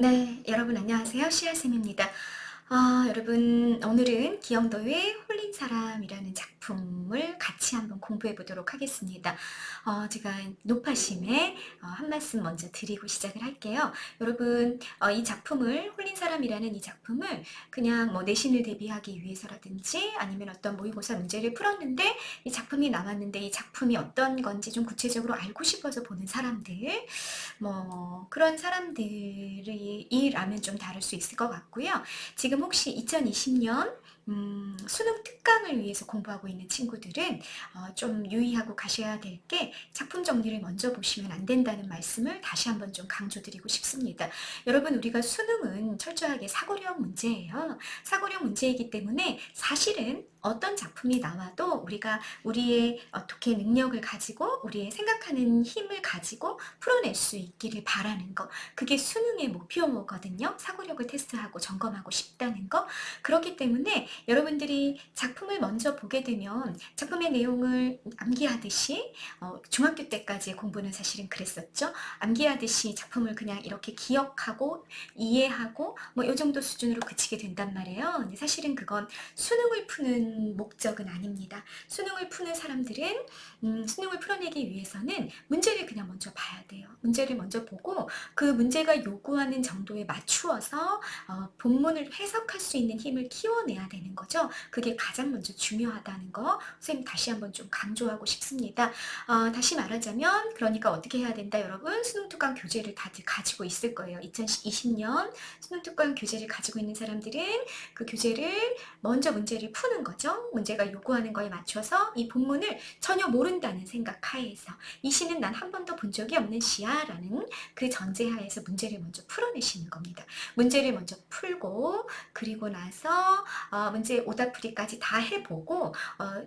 네, 여러분 안녕하세요. 씨알쌤입니다. 여러분 오늘은 기영도의 홀린 사람이라는 작품을 같이 한번 공부해 보도록 하겠습니다. 제가 높아심에 한 말씀 먼저 드리고 시작을 할게요. 여러분 이 작품을 홀린 사람이라는 이 작품을 그냥 뭐 내신을 대비하기 위해서라든지 아니면 어떤 모의고사 문제를 풀었는데 이 작품이 나왔는데 이 작품이 어떤 건지 좀 구체적으로 알고 싶어서 보는 사람들, 뭐 그런 사람들이라면 좀 다를 수 있을 것 같고요. 지금 혹시 2020년 수능 특강을 위해서 공부하고 있는 친구들은 좀 유의하고 가셔야 될 게 작품 정리를 먼저 보시면 안 된다는 말씀을 다시 한번 좀 강조드리고 싶습니다. 여러분, 우리가 수능은 철저하게 사고력 문제예요. 사고력 문제이기 때문에 사실은 어떤 작품이 나와도 우리가 우리의 독해 능력을 가지고 우리의 생각하는 힘을 가지고 풀어낼 수 있기를 바라는 거, 그게 수능의 목표거든요. 사고력을 테스트하고 점검하고 싶다는 거. 그렇기 때문에 여러분들이 작품을 먼저 보게 되면 작품의 내용을 암기하듯이 중학교 때까지의 공부는 사실은 그랬었죠. 암기하듯이 작품을 그냥 이렇게 기억하고 이해하고 뭐 이 정도 수준으로 그치게 된단 말이에요. 근데 사실은 그건 수능을 푸는 목적은 아닙니다. 수능을 푸는 사람들은 수능을 풀어내기 위해서는 문제를 그냥 먼저 봐야 돼요. 문제를 먼저 보고 그 문제가 요구하는 정도에 맞추어서 본문을 해석할 수 있는 힘을 키워내야 되는 거죠. 그게 가장 먼저 중요하다는 거 선생님 다시 한번 좀 강조하고 싶습니다. 다시 말하자면 그러니까 어떻게 해야 된다 여러분? 수능특강 교재를 다들 가지고 있을 거예요. 2020년 수능특강 교재를 가지고 있는 사람들은 그 교재를 먼저 문제를 푸는 거죠. 문제가 요구하는 거에 맞춰서 이 본문을 전혀 모른다는 생각 하에서 이 시는 난 한 번도 본 적이 없는 시야 라는 그 전제하에서 문제를 먼저 풀어내시는 겁니다. 문제를 먼저 풀고 그리고 나서 문제 오답풀이까지 다 해보고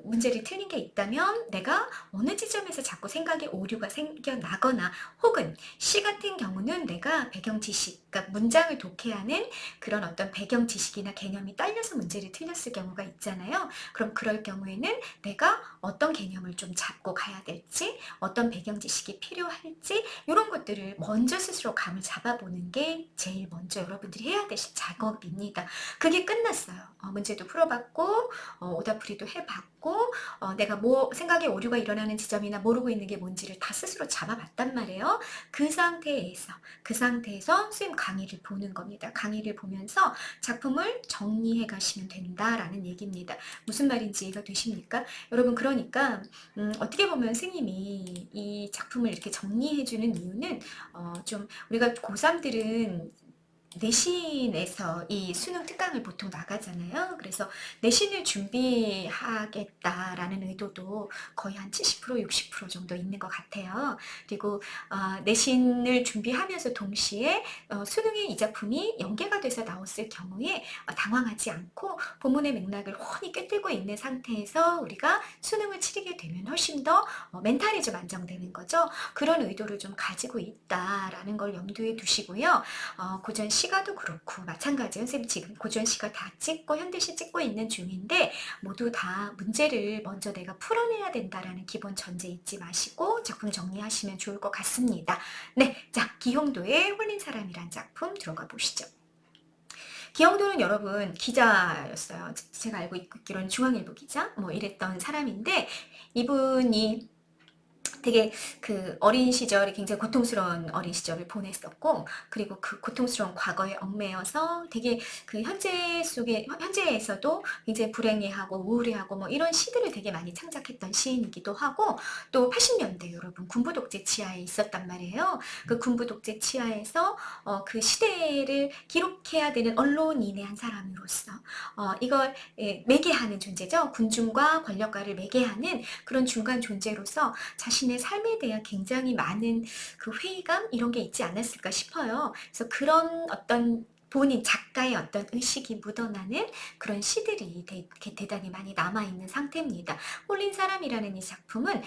문제를 틀린 게 있다면 내가 어느 지점에서 자꾸 생각에 오류가 생겨나거나 혹은 시 같은 경우는 내가 배경 지식, 그러니까 문장을 독해하는 그런 어떤 배경 지식이나 개념이 딸려서 문제를 틀렸을 경우가 있잖아요. 그럼 그럴 경우에는 내가 어떤 개념을 좀 잡고 가야 될지, 어떤 배경 지식이 필요할지 이런 것들을 먼저 스스로 감을 잡아보는 게 제일 먼저 여러분들이 해야 되실 작업입니다. 그게 끝났어요. 문제도 풀어봤고 오답풀이도 해봤고 내가 뭐 생각에 오류가 일어나는 지점이나 모르고 있는 게 뭔지를 다 스스로 잡아봤단 말이에요. 그 상태에서 선생님 강의를 보는 겁니다. 강의를 보면서 작품을 정리해 가시면 된다라는 얘기입니다. 무슨 말인지 이해가 되십니까? 여러분, 그러니까 어떻게 보면 스님이 이 작품을 이렇게 정리해주는 이유는 좀 우리가 고3들은 내신에서 이 수능 특강을 보통 나가잖아요. 그래서 내신을 준비하겠다라는 의도도 거의 한 70%, 60% 정도 있는 것 같아요. 그리고 내신을 준비하면서 동시에 수능에 이 작품이 연계가 돼서 나왔을 경우에 당황하지 않고 본문의 맥락을 훤히 꿰뚫고 있는 상태에서 우리가 수능을 치르게 되면 훨씬 더 멘탈이 좀 안정되는 거죠. 그런 의도를 좀 가지고 있다라는 걸 염두에 두시고요. 고전 시가도 그렇고 마찬가지예요. 선생님 지금 고전 시가 다 찍고 현대시 찍고 있는 중인데 모두 다 문제를 먼저 내가 풀어내야 된다라는 기본 전제 잊지 마시고 작품 정리하시면 좋을 것 같습니다. 네, 자, 기홍도의 홀린 사람이란 작품 들어가 보시죠. 기영도는 여러분 기자였어요. 제가 알고 있기로는 중앙일보 기자 뭐 이랬던 사람인데 이분이 되게 그 어린 시절이 굉장히 고통스러운 어린 시절을 보냈었고 그리고 그 고통스러운 과거에 얽매여서 되게 그 현재에서도 굉장히 불행해하고 우울해하고 뭐 이런 시들을 되게 많이 창작했던 시인이기도 하고 또 80년대 여러분 군부 독재 치하에 있었단 말이에요. 그 군부 독재 치하에서 그 시대를 기록해야 되는 언론인의 한 사람으로서 이걸 매개하는 존재죠. 군중과 권력가를 매개하는 그런 중간 존재로서 자신의 삶에 대한 굉장히 많은 그 회의감 이런 게 있지 않았을까 싶어요. 그래서 그런 어떤 본인 작가의 어떤 의식이 묻어나는 그런 시들이 대단히 많이 남아있는 상태입니다. 홀린 사람이라는 이 작품은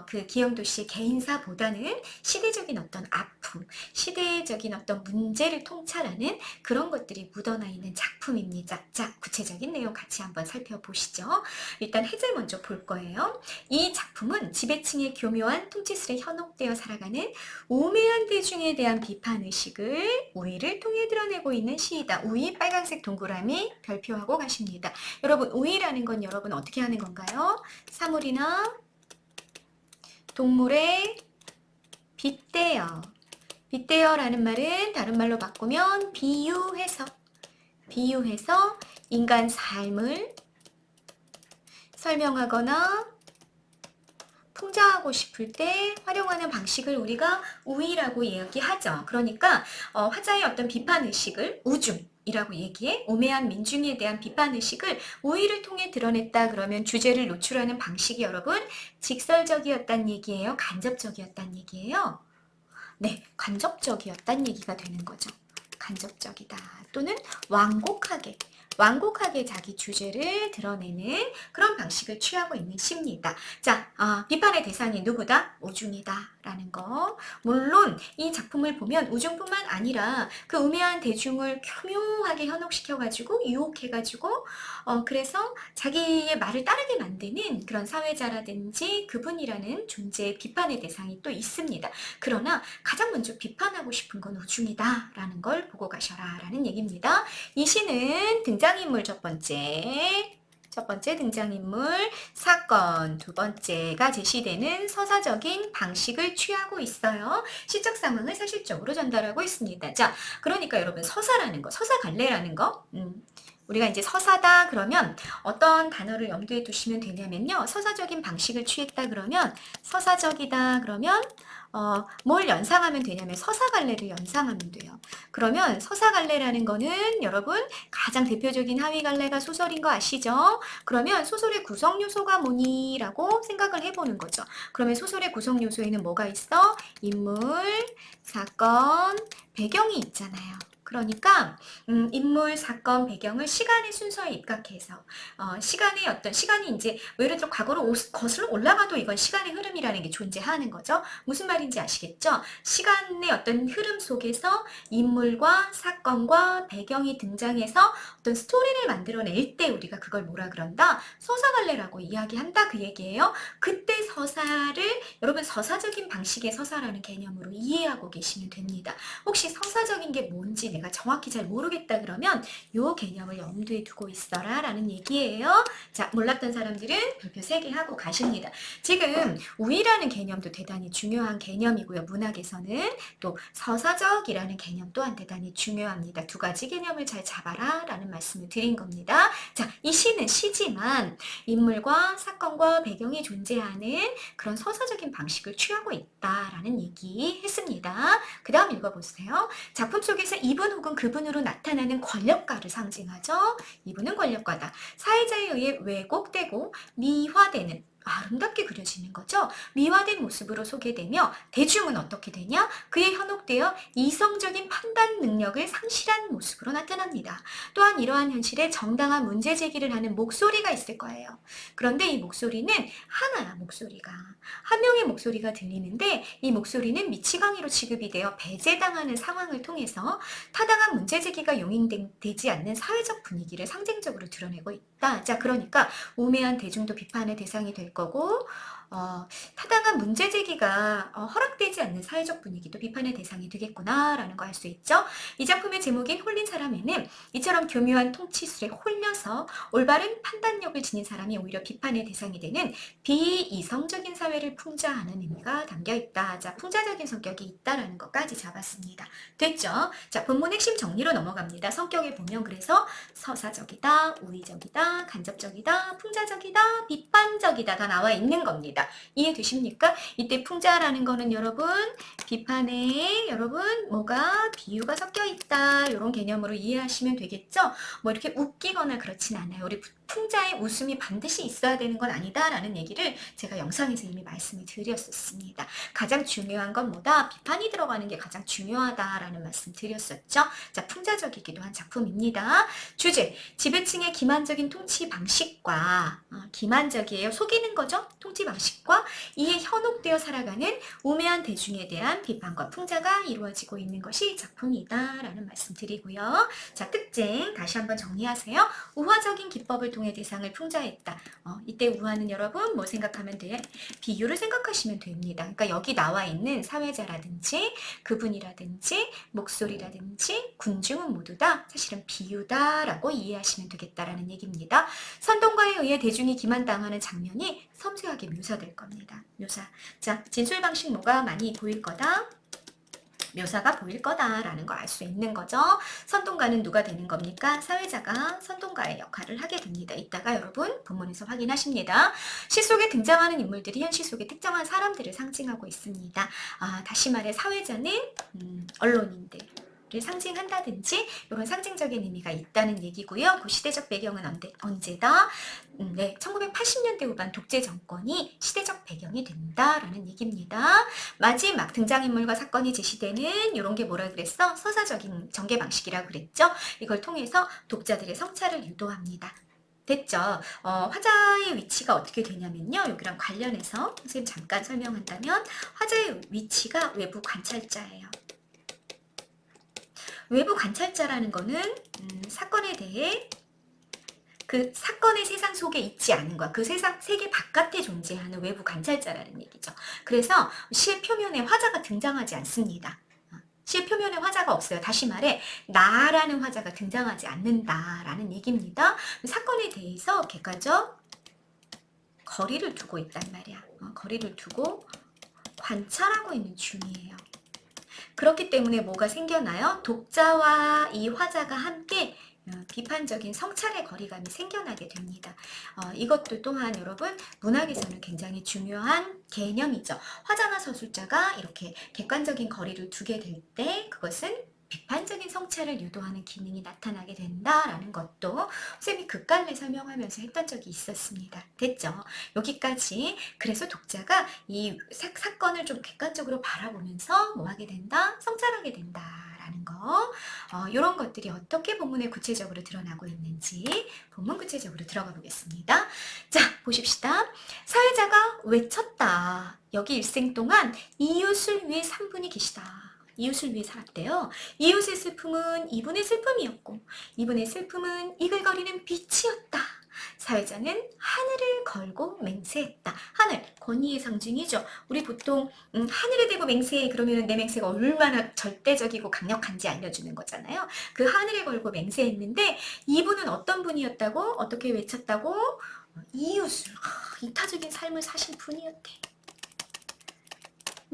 그 기영도 씨의 개인사보다는 시대적인 어떤 아픔, 시대적인 어떤 문제를 통찰하는 그런 것들이 묻어나 있는 작품입니다. 자, 구체적인 내용 같이 한번 살펴보시죠. 일단 해설 먼저 볼 거예요. 이 작품은 지배층의 교묘한 통치술에 현혹되어 살아가는 우매한 대중에 대한 비판의식을 우위를 통해 드러내고 있는 시이다. 우위 빨간색 동그라미 별표하고 가십니다. 여러분, 우위라는 건 여러분 어떻게 하는 건가요? 사물이나 동물에 빗대어. 빗대어라는 말은 다른 말로 바꾸면 비유해서 인간 삶을 설명하거나 풍자하고 싶을 때 활용하는 방식을 우리가 우위라고 이야기하죠. 그러니까 화자의 어떤 비판의식을 우중이라고 얘기해. 우매한 민중에 대한 비판의식을 우위를 통해 드러냈다 그러면 주제를 노출하는 방식이 여러분 직설적이었단 얘기예요? 간접적이었단 얘기예요? 네, 간접적이었단 얘기가 되는 거죠. 간접적이다 또는 완곡하게 자기 주제를 드러내는 그런 방식을 취하고 있는 시입니다. 자, 비판의 대상이 누구다? 우중이다 라는 거. 물론 이 작품을 보면 우중뿐만 아니라 그 우매한 대중을 교묘하게 현혹시켜가지고 유혹해가지고 그래서 자기의 말을 따르게 만드는 그런 사회자라든지 그분이라는 존재의 비판의 대상이 또 있습니다. 그러나 가장 먼저 비판하고 싶은 건 우중이다 라는 걸 보고 가셔라 라는 얘기입니다. 이 시는 등장인물 첫 번째 등장인물 사건, 두 번째가 제시되는 서사적인 방식을 취하고 있어요. 시적 상황을 사실적으로 전달하고 있습니다. 자, 그러니까 여러분 서사라는 거, 서사갈래라는 거, 우리가 이제 서사다 그러면 어떤 단어를 염두에 두시면 되냐면요. 서사적인 방식을 취했다 그러면 서사적이다 그러면 뭘 연상하면 되냐면 서사갈래를 연상하면 돼요. 그러면 서사갈래라는 거는 여러분 가장 대표적인 하위갈래가 소설인 거 아시죠? 그러면 소설의 구성 요소가 뭐니라고 생각을 해보는 거죠. 그러면 소설의 구성 요소에는 뭐가 있어? 인물, 사건, 배경이 있잖아요. 그러니까 인물, 사건, 배경을 시간의 순서에 입각해서 시간이 이제 예를 들어 과거로 거슬러 올라가도 이건 시간의 흐름이라는 게 존재하는 거죠. 무슨 말인지 아시겠죠? 시간의 어떤 흐름 속에서 인물과 사건과 배경이 등장해서 어떤 스토리를 만들어낼 때 우리가 그걸 뭐라 그런다? 서사갈래라고 이야기한다 그 얘기예요. 그때 서사를 여러분 서사적인 방식의 서사라는 개념으로 이해하고 계시면 됩니다. 혹시 서사적인 게 뭔지 내가 정확히 잘 모르겠다 그러면 요 개념을 염두에 두고 있어라 라는 얘기예요. 자, 몰랐던 사람들은 별표 3개 하고 가십니다. 지금 우위라는 개념도 대단히 중요한 개념이고요. 문학에서는 또 서사적이라는 개념 또한 대단히 중요합니다. 두 가지 개념을 잘 잡아라 라는 말씀을 드린 겁니다. 자, 이 시는 시지만 인물과 사건과 배경이 존재하는 그런 서사적인 방식을 취하고 있다라는 얘기 했습니다. 그 다음 읽어보세요. 작품 속에서 이분 혹은 그분으로 나타나는 권력가를 상징하죠. 이분은 권력가다. 사회자에 의해 왜곡되고 미화되는 아름답게 그려지는 거죠. 미화된 모습으로 소개되며 대중은 어떻게 되냐? 그에 현혹되어 이성적인 판단 능력을 상실한 모습으로 나타납니다. 또한 이러한 현실에 정당한 문제 제기를 하는 목소리가 있을 거예요. 그런데 이 목소리는 하나야. 목소리가 한 명의 목소리가 들리는데 이 목소리는 미치광이로 취급이 되어 배제당하는 상황을 통해서 타당한 문제 제기가 용인되지 않는 사회적 분위기를 상징적으로 드러내고 있다. 자, 그러니까 우매한 대중도 비판의 대상이 될 거고 타당한 문제 제기가 허락되지 않는 사회적 분위기도 비판의 대상이 되겠구나 라는 거 알 수 있죠. 이 작품의 제목인 홀린 사람에는 이처럼 교묘한 통치술에 홀려서 올바른 판단력을 지닌 사람이 오히려 비판의 대상이 되는 비이성적인 사회를 풍자하는 의미가 담겨있다. 자, 풍자적인 성격이 있다라는 것까지 잡았습니다. 됐죠? 자, 본문 핵심 정리로 넘어갑니다. 성격에 보면 그래서 서사적이다, 우위적이다, 간접적이다, 풍자적이다, 비판적이다 다 나와 있는 겁니다. 있다. 이해되십니까? 이때 풍자라는 거는 여러분 비판에 여러분 뭐가 비유가 섞여 있다. 이런 개념으로 이해하시면 되겠죠? 뭐 이렇게 웃기거나 그렇진 않아요. 우리 풍자에 웃음이 반드시 있어야 되는 건 아니다라는 얘기를 제가 영상에서 이미 말씀을 드렸었습니다. 가장 중요한 건 뭐다? 비판이 들어가는 게 가장 중요하다라는 말씀 드렸었죠. 자, 풍자적이기도 한 작품입니다. 주제, 지배층의 기만적인 통치 방식과 기만적이에요. 속이는 거죠. 통치 방식과 이에 현혹되어 살아가는 우매한 대중에 대한 비판과 풍자가 이루어지고 있는 것이 작품이다라는 말씀 드리고요. 자, 특징 다시 한번 정리하세요. 우화적인 기법을 통해 대상을 풍자했다. 이때 우화는 여러분 뭐 생각하면 돼? 비유를 생각하시면 됩니다. 그러니까 여기 나와 있는 사회자라든지 그분이라든지 목소리라든지 군중은 모두 다 사실은 비유다라고 이해하시면 되겠다라는 얘기입니다. 선동가에 의해 대중이 기만당하는 장면이 섬세하게 묘사될 겁니다. 묘사. 자, 진술 방식 뭐가 많이 보일 거다. 묘사가 보일 거다라는 거 알 수 있는 거죠. 선동가는 누가 되는 겁니까? 사회자가 선동가의 역할을 하게 됩니다. 이따가 여러분 본문에서 확인하십니다. 시 속에 등장하는 인물들이 현실 속의 특정한 사람들을 상징하고 있습니다. 다시 말해 사회자는 언론인들 를 상징한다든지 이런 상징적인 의미가 있다는 얘기고요. 그 시대적 배경은 언제다? 네, 1980년대 후반 독재 정권이 시대적 배경이 된다라는 얘기입니다. 마지막 등장인물과 사건이 제시되는 이런 게 뭐라 그랬어? 서사적인 전개 방식이라고 그랬죠. 이걸 통해서 독자들의 성찰을 유도합니다. 됐죠? 화자의 위치가 어떻게 되냐면요. 여기랑 관련해서 선생님 잠깐 설명한다면 화자의 위치가 외부 관찰자예요. 외부 관찰자라는 거는 사건에 대해 그 사건의 세상 속에 있지 않은 거야. 그 세계 바깥에 존재하는 외부 관찰자라는 얘기죠. 그래서 시의 표면에 화자가 등장하지 않습니다. 시의 표면에 화자가 없어요. 다시 말해 나라는 화자가 등장하지 않는다라는 얘기입니다. 사건에 대해서 객관적 거리를 두고 있단 말이야. 거리를 두고 관찰하고 있는 중이에요. 그렇기 때문에 뭐가 생겨나요? 독자와 이 화자가 함께 비판적인 성찰의 거리감이 생겨나게 됩니다. 이것도 또한 여러분 문학에서는 굉장히 중요한 개념이죠. 화자나 서술자가 이렇게 객관적인 거리를 두게 될 때 그것은 비판적인 성찰을 유도하는 기능이 나타나게 된다라는 것도 쌤이 극갈래 설명하면서 했던 적이 있었습니다. 됐죠? 여기까지. 그래서 독자가 이 사건을 좀 객관적으로 바라보면서 뭐 하게 된다? 성찰하게 된다라는 거. 이런 것들이 어떻게 본문에 구체적으로 드러나고 있는지 본문 구체적으로 들어가 보겠습니다. 자, 보십시다. 사회자가 외쳤다. 여기 일생 동안 이웃을 위해 3분이 계시다. 이웃을 위해 살았대요. 이웃의 슬픔은 이분의 슬픔이었고 이분의 슬픔은 이글거리는 빛이었다. 사회자는 하늘을 걸고 맹세했다. 하늘, 권위의 상징이죠. 우리 보통 하늘에 대고 맹세해 그러면 내 맹세가 얼마나 절대적이고 강력한지 알려주는 거잖아요. 그 하늘에 걸고 맹세했는데 이분은 어떤 분이었다고? 어떻게 외쳤다고? 이웃을, 이타적인 삶을 사신 분이었대.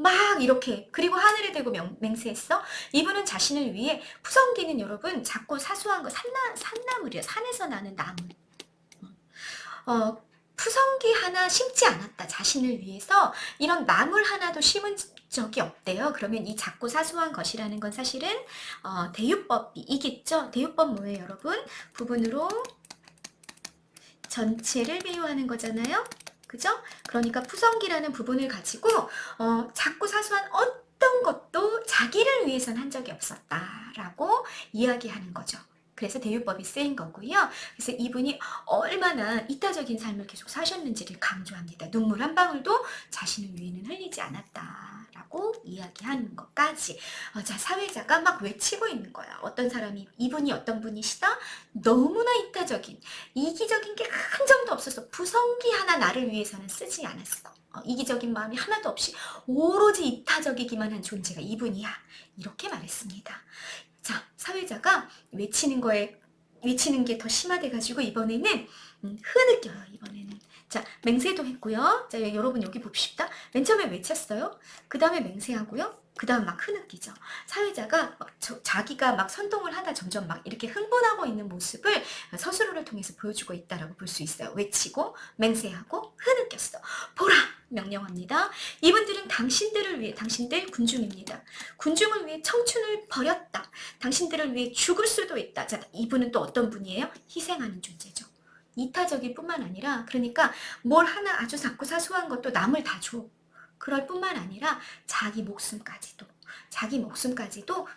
막 이렇게 그리고 하늘에 대고 맹세했어. 이분은 자신을 위해 푸성기는 여러분 작고 사소한 거 산나물이야. 산에서 나는 나물. 푸성기 하나 심지 않았다. 자신을 위해서 이런 나물 하나도 심은 적이 없대요. 그러면 이 작고 사소한 것이라는 건 사실은 대유법이겠죠. 대유법 뭐예요 여러분? 부분으로 전체를 비유하는 거잖아요. 그죠? 그러니까 푸성기라는 부분을 가지고 작고 사소한 어떤 것도 자기를 위해서는 한 적이 없었다라고 이야기하는 거죠. 그래서 대유법이 쓰인 거고요. 그래서 이분이 얼마나 이타적인 삶을 계속 사셨는지를 강조합니다. 눈물 한 방울도 자신을 위해는 흘리지 않았다라고 이야기하는 것까지. 자, 사회자가 막 외치고 있는 거야. 어떤 사람이 이분이 어떤 분이시다? 너무나 이타적인 이기적인 게 한 점도 없어서 부성기 하나 나를 위해서는 쓰지 않았어. 이기적인 마음이 하나도 없이 오로지 이타적이기만 한 존재가 이분이야. 이렇게 말했습니다. 자, 사회자가 외치는 게 더 심화돼가지고 이번에는 흐느껴요. 이번에는. 자, 맹세도 했고요. 자, 여러분 여기 봅시다. 맨 처음에 외쳤어요. 그 다음에 맹세하고요. 그 다음 막 흐느끼죠. 사회자가 자기가 막 선동을 하다 점점 막 이렇게 흥분하고 있는 모습을 서술어를 통해서 보여주고 있다라고 볼 수 있어요. 외치고 맹세하고 흐느꼈어. 보라! 명령합니다. 이분들은 당신들을 위해, 당신들 군중입니다. 군중을 위해 청춘을 버렸다. 당신들을 위해 죽을 수도 있다. 자, 이분은 또 어떤 분이에요? 희생하는 존재죠. 이타적일 뿐만 아니라, 그러니까 뭘 하나 아주 작고 사소한 것도 남을 다 줘. 그럴 뿐만 아니라 자기 목숨까지도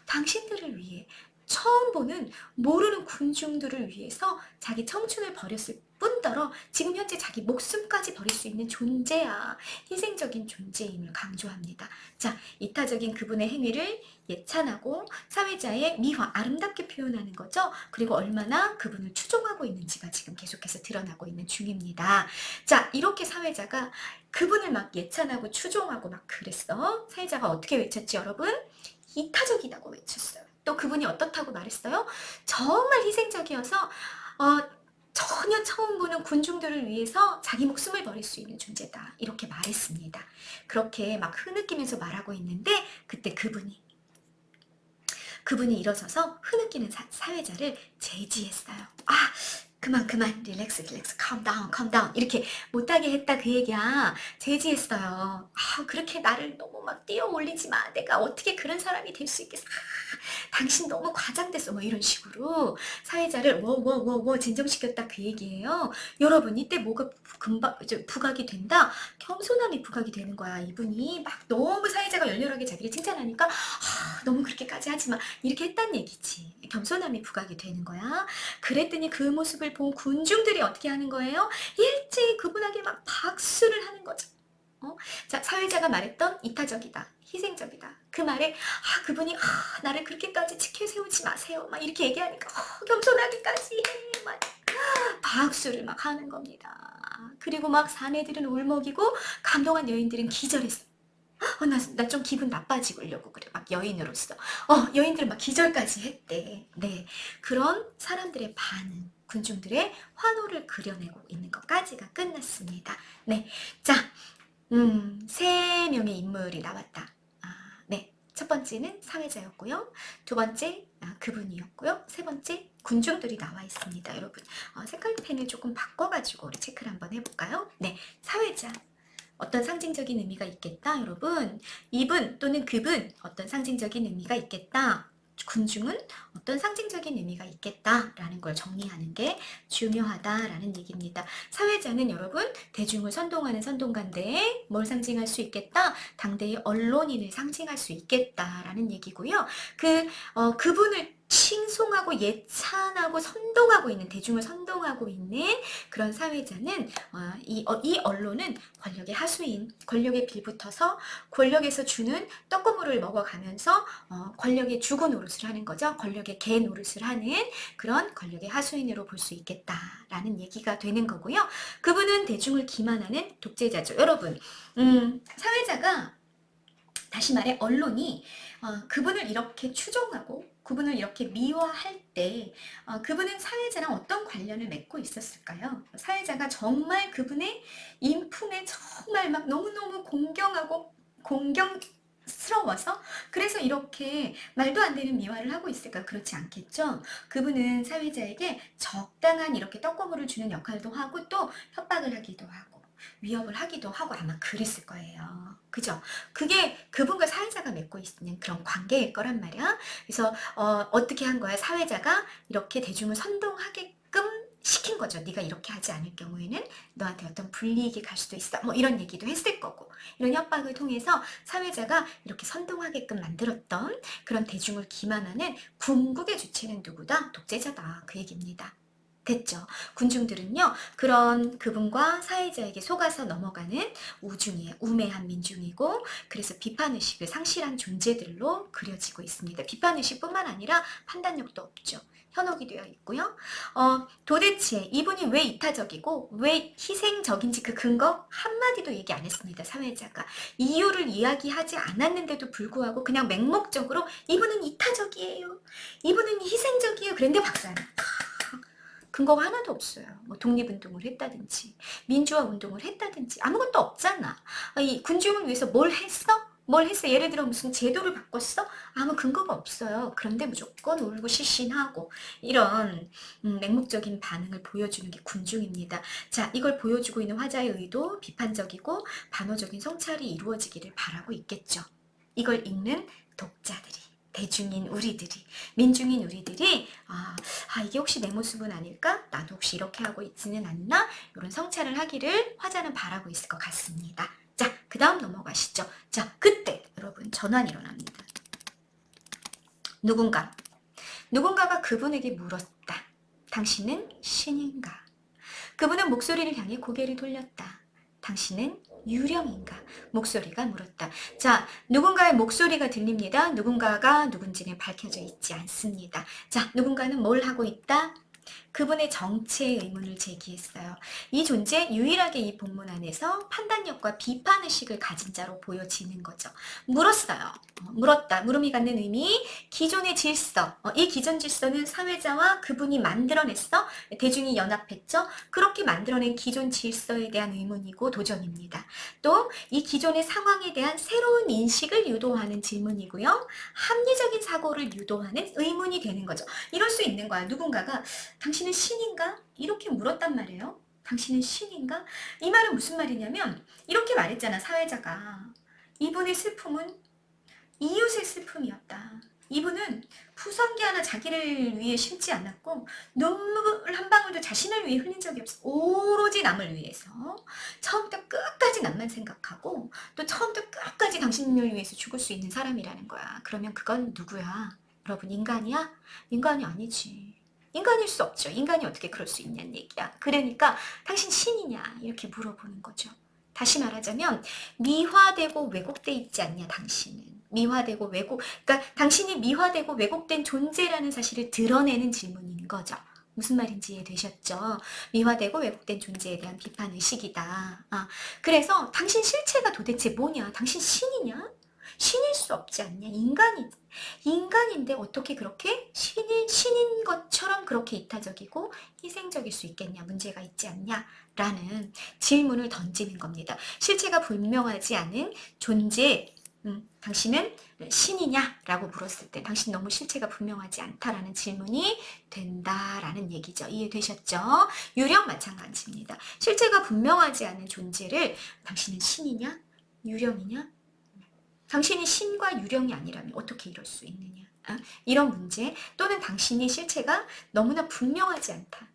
당신들을 위해, 처음 보는 모르는 군중들을 위해서 자기 청춘을 버렸을 뿐더러 지금 현재 자기 목숨까지 버릴 수 있는 존재야. 희생적인 존재임을 강조합니다. 자, 이타적인 그분의 행위를 예찬하고 사회자의 미화, 아름답게 표현하는 거죠. 그리고 얼마나 그분을 추종하고 있는지가 지금 계속해서 드러나고 있는 중입니다. 자, 이렇게 사회자가 그분을 막 예찬하고 추종하고 막 그랬어. 사회자가 어떻게 외쳤지, 여러분? 이타적이다고 외쳤어요. 또 그분이 어떻다고 말했어요? 정말 희생적이어서 전혀 처음 보는 군중들을 위해서 자기 목숨을 버릴 수 있는 존재다. 이렇게 말했습니다. 그렇게 막 흐느끼면서 말하고 있는데 그때 그분이 일어서서 흐느끼는 사회자를 제지했어요. 그만 릴렉스 calm down 이렇게 못하게 했다 그 얘기야. 제지했어요. 그렇게 나를 너무 막 뛰어 올리지 마. 내가 어떻게 그런 사람이 될 수 있겠어. 당신 너무 과장됐어. 뭐 이런 식으로 사회자를 진정시켰다 그 얘기예요. 여러분, 이때 뭐가 부각이 된다? 겸손함이 부각이 되는 거야. 이분이 막 너무 사회자가 열렬하게 자기를 칭찬하니까 너무 그렇게까지 하지 마. 이렇게 했단 얘기지. 겸손함이 부각이 되는 거야. 그랬더니 그 모습을 본 군중들이 어떻게 하는 거예요? 일제히 그분에게 막 박수를 하는 거죠. 자, 사회자가 말했던 이타적이다, 희생적이다. 그 말에 그분이 나를 그렇게까지 지켜 세우지 마세요. 막 이렇게 얘기하니까 겸손하기까지 해. 막 박수를 막 하는 겁니다. 그리고 막 사내들은 울먹이고 감동한 여인들은 기절했어. 나 좀 기분 나빠지려고 그래. 막 여인으로서. 여인들은 막 기절까지 했대. 네. 그런 사람들의 반응, 군중들의 환호를 그려내고 있는 것까지가 끝났습니다. 네. 자, 3명의 인물이 나왔다. 네. 첫 번째는 사회자였고요. 두 번째, 그분이었고요. 세 번째, 군중들이 나와 있습니다. 여러분, 색깔 펜을 조금 바꿔가지고 우리 체크를 한번 해볼까요? 네. 사회자. 어떤 상징적인 의미가 있겠다, 여러분. 이분 또는 그분 어떤 상징적인 의미가 있겠다. 군중은 어떤 상징적인 의미가 있겠다라는 걸 정리하는 게 중요하다라는 얘기입니다. 사회자는 여러분 대중을 선동하는 선동가인데 뭘 상징할 수 있겠다? 당대의 언론인을 상징할 수 있겠다라는 얘기고요. 그분을 칭송하고 예찬하고 선동하고 있는, 대중을 선동하고 있는 그런 사회자는 이 언론은 권력의 하수인, 권력에 빌붙어서 권력에서 주는 떡고물을 먹어가면서 권력의 주고 노릇을 하는 거죠. 권력의 개 노릇을 하는 그런 권력의 하수인으로 볼 수 있겠다라는 얘기가 되는 거고요. 그분은 대중을 기만하는 독재자죠. 여러분, 사회자가, 다시 말해 언론이 그분을 이렇게 추종하고 그분을 이렇게 미화할 때 그분은 사회자랑 어떤 관련을 맺고 있었을까요? 사회자가 정말 그분의 인품에 정말 막 너무너무 공경스러워서 그래서 이렇게 말도 안 되는 미화를 하고 있을까? 그렇지 않겠죠? 그분은 사회자에게 적당한 이렇게 떡고물을 주는 역할도 하고 또 협박을 하기도 하고 위협을 하기도 하고 아마 그랬을 거예요. 그죠? 그게 그분과 사회자가 맺고 있는 그런 관계일 거란 말이야. 그래서 어떻게 한 거야? 사회자가 이렇게 대중을 선동하게끔 시킨 거죠. 네가 이렇게 하지 않을 경우에는 너한테 어떤 불이익이 갈 수도 있어. 뭐 이런 얘기도 했을 거고. 이런 협박을 통해서 사회자가 이렇게 선동하게끔 만들었던 그런 대중을 기만하는 궁극의 주체는 누구다? 독재자다. 그 얘기입니다. 됐죠. 군중들은요, 그런 그분과 사회자에게 속아서 넘어가는 우매한 민중이고, 그래서 비판의식을 상실한 존재들로 그려지고 있습니다. 비판의식뿐만 아니라 판단력도 없죠. 현혹이 되어 있고요. 도대체 이분이 왜 이타적이고 왜 희생적인지 그 근거 한마디도 얘기 안 했습니다. 사회자가. 이유를 이야기하지 않았는데도 불구하고 그냥 맹목적으로 이분은 이타적이에요. 이분은 희생적이에요. 그런데 박사는 근거가 하나도 없어요. 뭐 독립운동을 했다든지 민주화 운동을 했다든지 아무것도 없잖아. 이 군중을 위해서 뭘 했어? 뭘 했어? 예를 들어 무슨 제도를 바꿨어? 아무 근거가 없어요. 그런데 무조건 울고 실신하고 이런 맹목적인 반응을 보여주는 게 군중입니다. 자, 이걸 보여주고 있는 화자의 의도 비판적이고 반어적인 성찰이 이루어지기를 바라고 있겠죠. 이걸 읽는 독자들이, 대중인 우리들이, 민중인 우리들이 이게 혹시 내 모습은 아닐까? 나도 혹시 이렇게 하고 있지는 않나? 이런 성찰을 하기를 화자는 바라고 있을 것 같습니다. 자, 그 다음 넘어가시죠. 자, 그때 여러분 전환이 일어납니다. 누군가가 그분에게 물었다. 당신은 신인가? 그분은 목소리를 향해 고개를 돌렸다. 당신은 유령인가? 목소리가 물었다. 자, 누군가의 목소리가 들립니다. 누군가가 누군지는 밝혀져 있지 않습니다. 자, 누군가는 뭘 하고 있다? 그분의 정체의 의문을 제기했어요. 이 존재 유일하게 이 본문 안에서 판단력과 비판의식을 가진 자로 보여지는 거죠. 물었어요. 물었다. 물음이 갖는 의미, 기존의 질서. 이 기존 질서는 사회자와 그분이 만들어냈어. 대중이 연합했죠. 그렇게 만들어낸 기존 질서에 대한 의문이고 도전입니다. 또 이 기존의 상황에 대한 새로운 인식을 유도하는 질문이고요. 합리적인 사고를 유도하는 의문이 되는 거죠. 이럴 수 있는 거야. 누군가가 당신은 신인가? 이렇게 물었단 말이에요. 당신은 신인가? 이 말은 무슨 말이냐면 이렇게 말했잖아, 사회자가. 이분의 슬픔은 이웃의 슬픔이었다. 이분은 푸성기 하나 자기를 위해 심지 않았고 눈물 한 방울도 자신을 위해 흘린 적이 없어. 오로지 남을 위해서. 처음부터 끝까지 남만 생각하고 또 처음부터 끝까지 당신을 위해서 죽을 수 있는 사람이라는 거야. 그러면 그건 누구야? 여러분, 인간이야? 인간이 아니지. 인간일 수 없죠. 인간이 어떻게 그럴 수 있냐는 얘기야. 그러니까 당신 신이냐? 이렇게 물어보는 거죠. 다시 말하자면 미화되고 왜곡돼 있지 않냐, 당신은. 미화되고 그러니까 당신이 미화되고 왜곡된 존재라는 사실을 드러내는 질문인 거죠. 무슨 말인지 이해되셨죠? 미화되고 왜곡된 존재에 대한 비판의식이다. 그래서 당신 실체가 도대체 뭐냐? 당신 신이냐? 신일 수 없지 않냐? 인간인데 어떻게 그렇게 신인 것처럼 그렇게 이타적이고 희생적일 수 있겠냐? 문제가 있지 않냐? 라는 질문을 던지는 겁니다. 실체가 분명하지 않은 존재, 당신은 신이냐? 라고 물었을 때 당신 너무 실체가 분명하지 않다라는 질문이 된다라는 얘기죠. 이해되셨죠? 유령 마찬가지입니다. 실체가 분명하지 않은 존재를 당신은 신이냐? 유령이냐? 당신이 신과 유령이 아니라면 어떻게 이럴 수 있느냐? 이런 문제, 또는 당신의 실체가 너무나 분명하지 않다.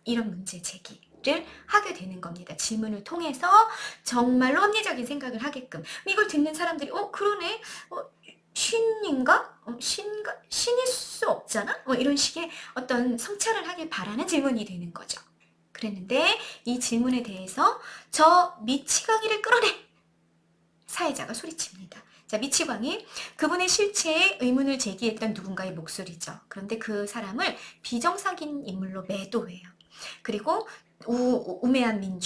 이런 문제 제기를 하게 되는 겁니다. 질문을 통해서 정말로 합리적인 생각을 하게끔. 이걸 듣는 사람들이 그러네? 신인가? 신일 수 없잖아? 이런 식의 어떤 성찰을 하길 바라는 질문이 되는 거죠. 그랬는데 이 질문에 대해서 저 미치광이를 끌어내! 사회자가 소리칩니다. 자, 미치광이 그분의 실체에 의문을 제기했던 누군가의 목소리죠. 그런데 그 사람을 비정상인 인물로 매도해요. 그리고 우매한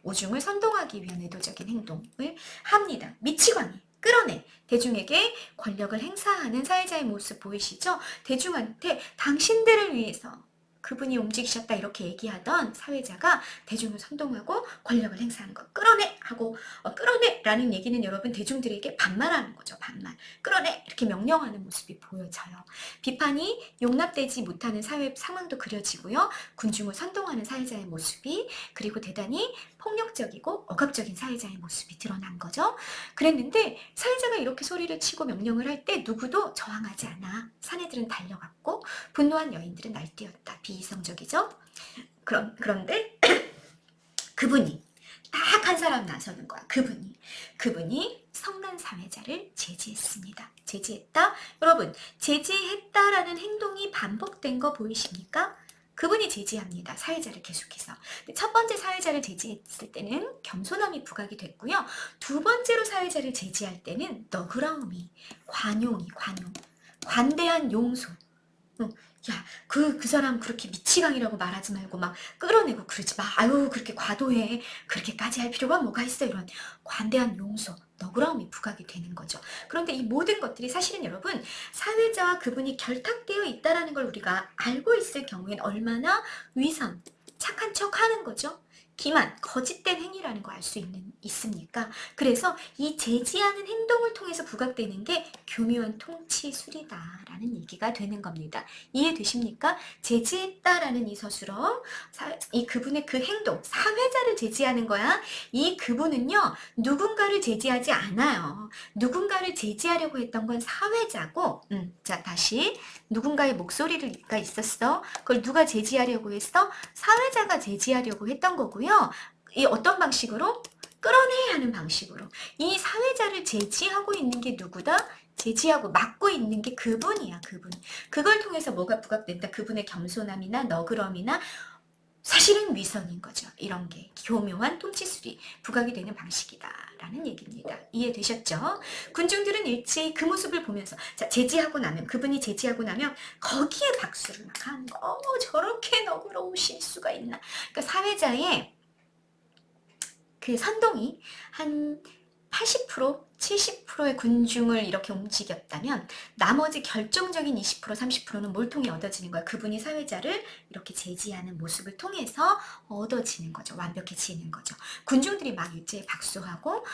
오중을 선동하기 위한 의도적인 행동을 합니다. 미치광이 끌어내 대중에게 권력을 행사하는 사회자의 모습 보이시죠? 대중한테 당신들을 위해서 그분이 움직이셨다 이렇게 얘기하던 사회자가 대중을 선동하고 권력을 행사하는 거. 끌어내! 하고 끌어내! 라는 얘기는 여러분 대중들에게 반말하는 거죠. 반말. 끌어내! 이렇게 명령하는 모습이 보여져요. 비판이 용납되지 못하는 사회 상황도 그려지고요. 군중을 선동하는 사회자의 모습이, 그리고 대단히 폭력적이고 억압적인 사회자의 모습이 드러난 거죠. 그랬는데 사회자가 이렇게 소리를 치고 명령을 할 때 누구도 저항하지 않아. 사내들은 달려갔고 분노한 여인들은 날뛰었다. 비이성적이죠? 그런데 그분이 딱 한 사람 나서는 거야. 그분이 성난 사회자를 제지했습니다. 제지했다? 여러분, 제지했다라는 행동이 반복된 거 보이십니까? 그분이 제지합니다. 사회자를 계속해서. 첫 번째 사회자를 제지했을 때는 겸손함이 부각이 됐고요. 두 번째로 사회자를 제지할 때는 너그러움이, 관용. 관대한 용서. 야, 그 사람 그렇게 미치광이라고 말하지 말고 막 끌어내고 그러지 마. 아유, 그렇게 과도해. 그렇게까지 할 필요가 뭐가 있어. 이런 관대한 용서, 너그러움이 부각이 되는 거죠. 그런데 이 모든 것들이 사실은 여러분, 사회자와 그분이 결탁되어 있다는 걸 우리가 알고 있을 경우엔 얼마나 위선, 착한 척 하는 거죠. 기만, 거짓된 행위라는 거 알 수 있습니까? 그래서 이 제지하는 행동을 통해서 부각되는 게 교묘한 통치술이다라는 얘기가 되는 겁니다. 이해되십니까? 제지했다라는 이 서술어, 이 그분의 그 행동, 사회자를 제지하는 거야. 이 그분은요, 누군가를 제지하지 않아요. 누군가를 제지하려고 했던 건 사회자고, 자, 다시. 누군가의 목소리가 있었어. 그걸 누가 제지하려고 했어? 사회자가 제지하려고 했던 거고요. 이 어떤 방식으로? 끌어내야 하는 방식으로. 이 사회자를 제지하고 있는 게 누구다? 제지하고 막고 있는 게 그분이야, 그분. 그걸 통해서 뭐가 부각된다? 그분의 겸손함이나 너그럼이나 사실은 위선인 거죠. 이런 게 교묘한 통치술이 부각이 되는 방식이다라는 얘기입니다. 이해되셨죠? 군중들은 일제히 그 모습을 보면서 자, 제지하고 나면 그분이 제지하고 나면 거기에 박수를 막 하는 거. 저렇게 너그러우실 수가 있나. 그러니까 사회자의 그 선동이 한 80%, 70%의 군중을 이렇게 움직였다면 나머지 결정적인 20%, 30%는 뭘 통해 얻어지는 거야? 그분이 사회자를 이렇게 제지하는 모습을 통해서 얻어지는 거죠. 완벽해지는 거죠. 군중들이 막 일제히 박수하고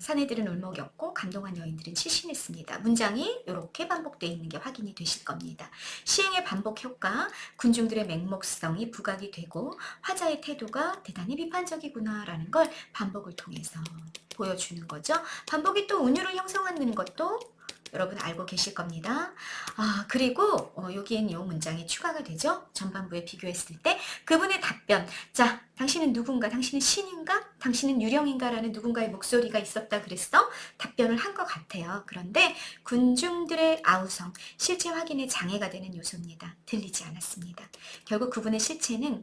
사내들은 울먹였고 감동한 여인들은 칠신했습니다. 문장이 이렇게 반복되어 있는 게 확인이 되실 겁니다. 시행의 반복 효과, 군중들의 맹목성이 부각이 되고 화자의 태도가 대단히 비판적이구나라는 걸 반복을 통해서 보여주는 거죠. 반복이 또 운율을 형성하는 것도 여러분 알고 계실 겁니다. 그리고 여기엔 이 문장이 추가가 되죠. 전반부에 비교했을 때 그분의 답변. 자, 당신은 누군가? 당신은 신인가? 당신은 유령인가? 라는 누군가의 목소리가 있었다 그랬어? 답변을 한 것 같아요. 그런데 군중들의 아우성, 실체 확인에 장애가 되는 요소입니다. 들리지 않았습니다. 결국 그분의 실체는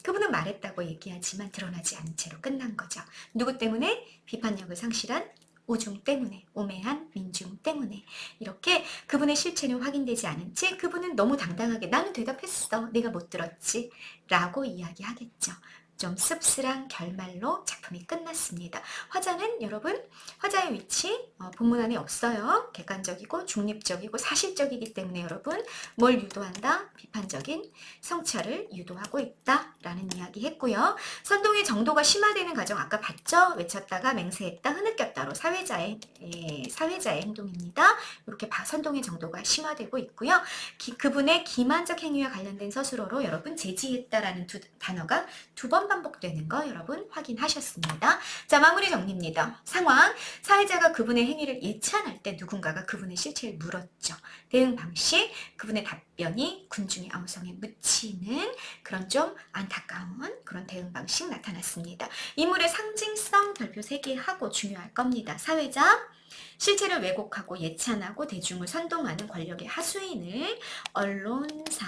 그분은 말했다고 얘기하지만 드러나지 않은 채로 끝난 거죠. 누구 때문에? 비판력을 상실한 오중 때문에, 오매한 민중 때문에 이렇게 그분의 실체는 확인되지 않은 채 그분은 너무 당당하게 나는 대답했어. 내가 못 들었지. 라고 이야기하겠죠. 좀 씁쓸한 결말로 작품이 끝났습니다. 화자는 여러분, 화자의 위치 본문 안에 없어요. 객관적이고 중립적이고 사실적이기 때문에 여러분 뭘 유도한다? 비판적인 성찰을 유도하고 있다라는 이야기 했고요. 선동의 정도가 심화되는 과정 아까 봤죠? 외쳤다가 맹세했다, 흐느꼈다로 사회자의 행동입니다. 이렇게 선동의 정도가 심화되고 있고요. 그분의 기만적 행위와 관련된 서술어로 여러분 제지했다라는 단어가 두 번 반복되는 거 여러분 확인하셨습니다. 자, 마무리 정리입니다. 상황, 사회자가 그분의 행위를 예찬할 때 누군가가 그분의 실체를 물었죠. 대응 방식, 그분의 답변이 군중의 아우성에 묻히는 그런 좀 안타까운 그런 대응 방식 나타났습니다. 인물의 상징성 별표 3개 하고 중요할 겁니다. 사회자, 실체를 왜곡하고 예찬하고 대중을 선동하는 권력의 하수인을 언론사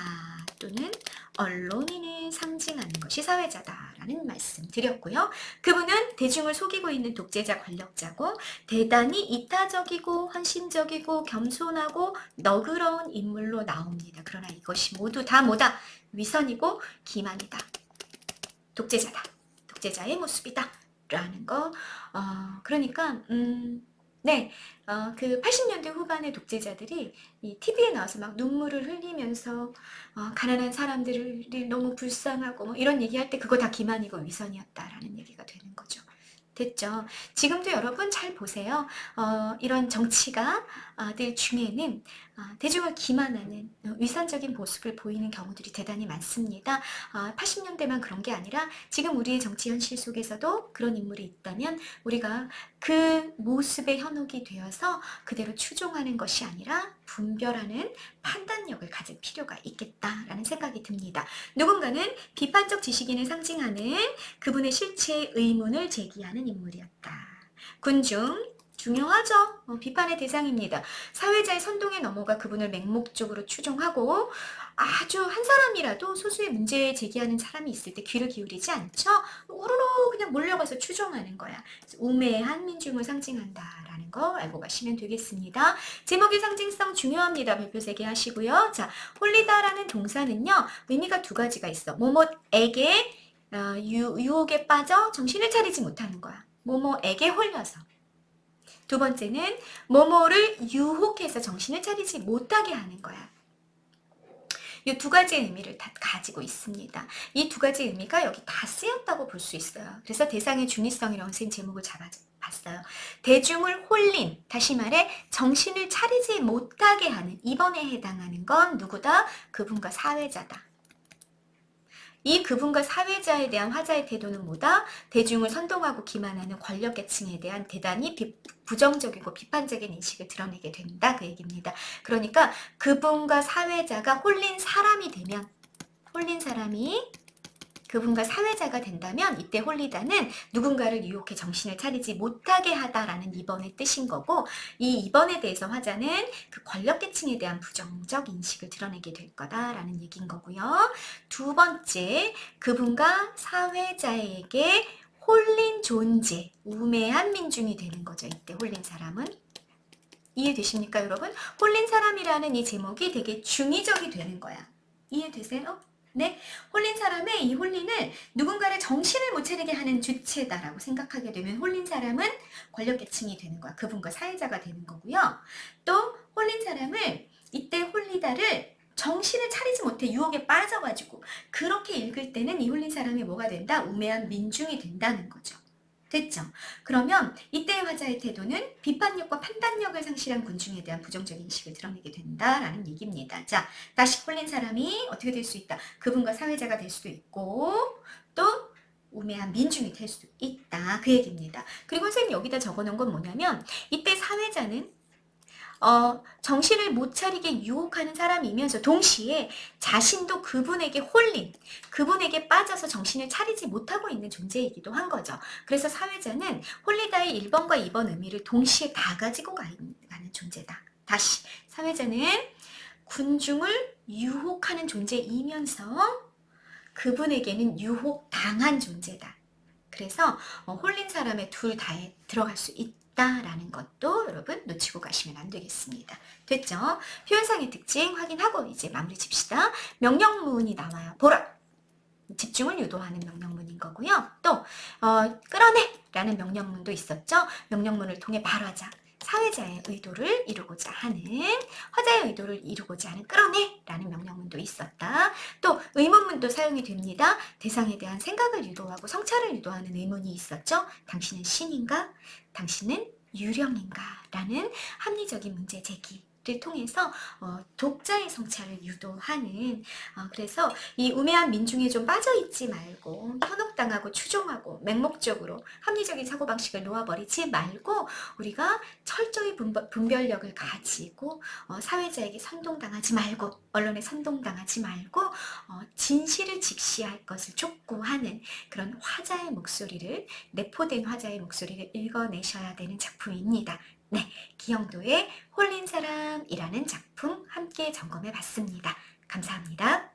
또는 언론인을 상징하는 것이 사회자다라는 말씀 드렸고요. 그분은 대중을 속이고 있는 독재자 권력자고 대단히 이타적이고 헌신적이고 겸손하고 너그러운 인물로 나옵니다. 그러나 이것이 모두 다 뭐다? 위선이고 기만이다. 독재자다. 독재자의 모습이다. 라는 거. 그러니까 네, 그 80년대 후반의 독재자들이 이 TV에 나와서 막 눈물을 흘리면서 가난한 사람들을 너무 불쌍하고 뭐 이런 얘기할 때 그거 다 기만이고 위선이었다라는 얘기가 되는 거죠. 됐죠? 지금도 여러분 잘 보세요. 이런 정치가 들 중에는 대중을 기만하는 위선적인 모습을 보이는 경우들이 대단히 많습니다. 80년대만 그런 게 아니라 지금 우리의 정치 현실 속에서도 그런 인물이 있다면 우리가 그 모습의 현혹이 되어서 그대로 추종하는 것이 아니라 분별하는 판단력을 가질 필요가 있겠다라는 생각이 듭니다. 누군가는 비판적 지식인을 상징하는 그분의 실체의 의문을 제기하는 인물이었다. 군중, 중요하죠. 비판의 대상입니다. 사회자의 선동에 넘어가 그분을 맹목적으로 추종하고 아주 한 사람이라도 소수의 문제 제기하는 사람이 있을 때 귀를 기울이지 않죠. 우르르 그냥 몰려가서 추종하는 거야. 우매한 민중을 상징한다라는 거 알고 가시면 되겠습니다. 제목의 상징성 중요합니다. 별표 3개 하시고요. 자, 홀리다라는 동사는요. 의미가 두 가지가 있어. 뭐뭐에게 유혹에 빠져 정신을 차리지 못하는 거야. 뭐뭐에게 홀려서. 두 번째는 뭐뭐를 유혹해서 정신을 차리지 못하게 하는 거야. 이 두 가지의 의미를 다 가지고 있습니다. 이 두 가지 의미가 여기 다 쓰였다고 볼 수 있어요. 그래서 대상의 중의성이라고 선생님 제목을 잡아봤어요. 대중을 홀린, 다시 말해 정신을 차리지 못하게 하는, 이번에 해당하는 건 누구다? 그분과 사회자다. 이 그분과 사회자에 대한 화자의 태도는 뭐다? 대중을 선동하고 기만하는 권력계층에 대한 대단히 부정적이고 비판적인 인식을 드러내게 된다. 그 얘기입니다. 그러니까 그분과 사회자가 홀린 사람이 되면, 홀린 사람이 그분과 사회자가 된다면 이때 홀리다는 누군가를 유혹해 정신을 차리지 못하게 하다라는 2번의 뜻인 거고, 이 2번에 대해서 화자는 그 권력계층에 대한 부정적 인식을 드러내게 될 거다라는 얘기인 거고요. 두 번째, 그분과 사회자에게 홀린 존재, 우매한 민중이 되는 거죠. 이때 홀린 사람은. 이해되십니까, 여러분? 홀린 사람이라는 이 제목이 되게 중의적이 되는 거야. 이해되세요? 네, 홀린 사람의 이 홀린을 누군가를 정신을 못 차리게 하는 주체다라고 생각하게 되면 홀린 사람은 권력계층이 되는 거야. 그분과 사회자가 되는 거고요. 또 홀린 사람을, 이때 홀리다를 정신을 차리지 못해 유혹에 빠져가지고 그렇게 읽을 때는 이 홀린 사람이 뭐가 된다? 우매한 민중이 된다는 거죠. 됐죠? 그러면 이때의 화자의 태도는 비판력과 판단력을 상실한 군중에 대한 부정적인 인식을 드러내게 된다라는 얘기입니다. 자, 다시 홀린 사람이 어떻게 될 수 있다? 그분과 사회자가 될 수도 있고 또 우매한 민중이 될 수도 있다. 그 얘기입니다. 그리고 선생님 여기다 적어놓은 건 뭐냐면 이때 사회자는 정신을 못 차리게 유혹하는 사람이면서 동시에 자신도 그분에게 홀린, 그분에게 빠져서 정신을 차리지 못하고 있는 존재이기도 한 거죠. 그래서 사회자는 홀리다의 1번과 2번 의미를 동시에 다 가지고 가는 존재다. 다시, 사회자는 군중을 유혹하는 존재이면서 그분에게는 유혹당한 존재다. 그래서 홀린 사람의 둘 다에 들어갈 수 있다라는 것도 여러분 놓치고 가시면 안 되겠습니다. 됐죠? 표현상의 특징 확인하고 이제 마무리 칩시다. 명령문이 나와요. 보라! 집중을 유도하는 명령문인 거고요. 또 끌어내! 라는 명령문도 있었죠. 명령문을 통해 말하자. 사회자의 의도를 이루고자 하는, 화자의 의도를 이루고자 하는 끌어내! 라는 명령문도 있었다. 또 의문문도 사용이 됩니다. 대상에 대한 생각을 유도하고 성찰을 유도하는 의문이 있었죠. 당신은 신인가? 당신은 유령인가? 라는 합리적인 문제 제기 를 통해서 독자의 성찰을 유도하는, 그래서 이 우매한 민중에 좀 빠져있지 말고 현혹당하고 추종하고 맹목적으로 합리적인 사고방식을 놓아버리지 말고 우리가 철저히 분별력을 가지고 사회자에게 선동당하지 말고 언론에 선동당하지 말고 진실을 직시할 것을 촉구하는 그런 화자의 목소리를, 내포된 화자의 목소리를 읽어내셔야 되는 작품입니다. 네, 기영도의 홀린 사람이라는 작품 함께 점검해 봤습니다. 감사합니다.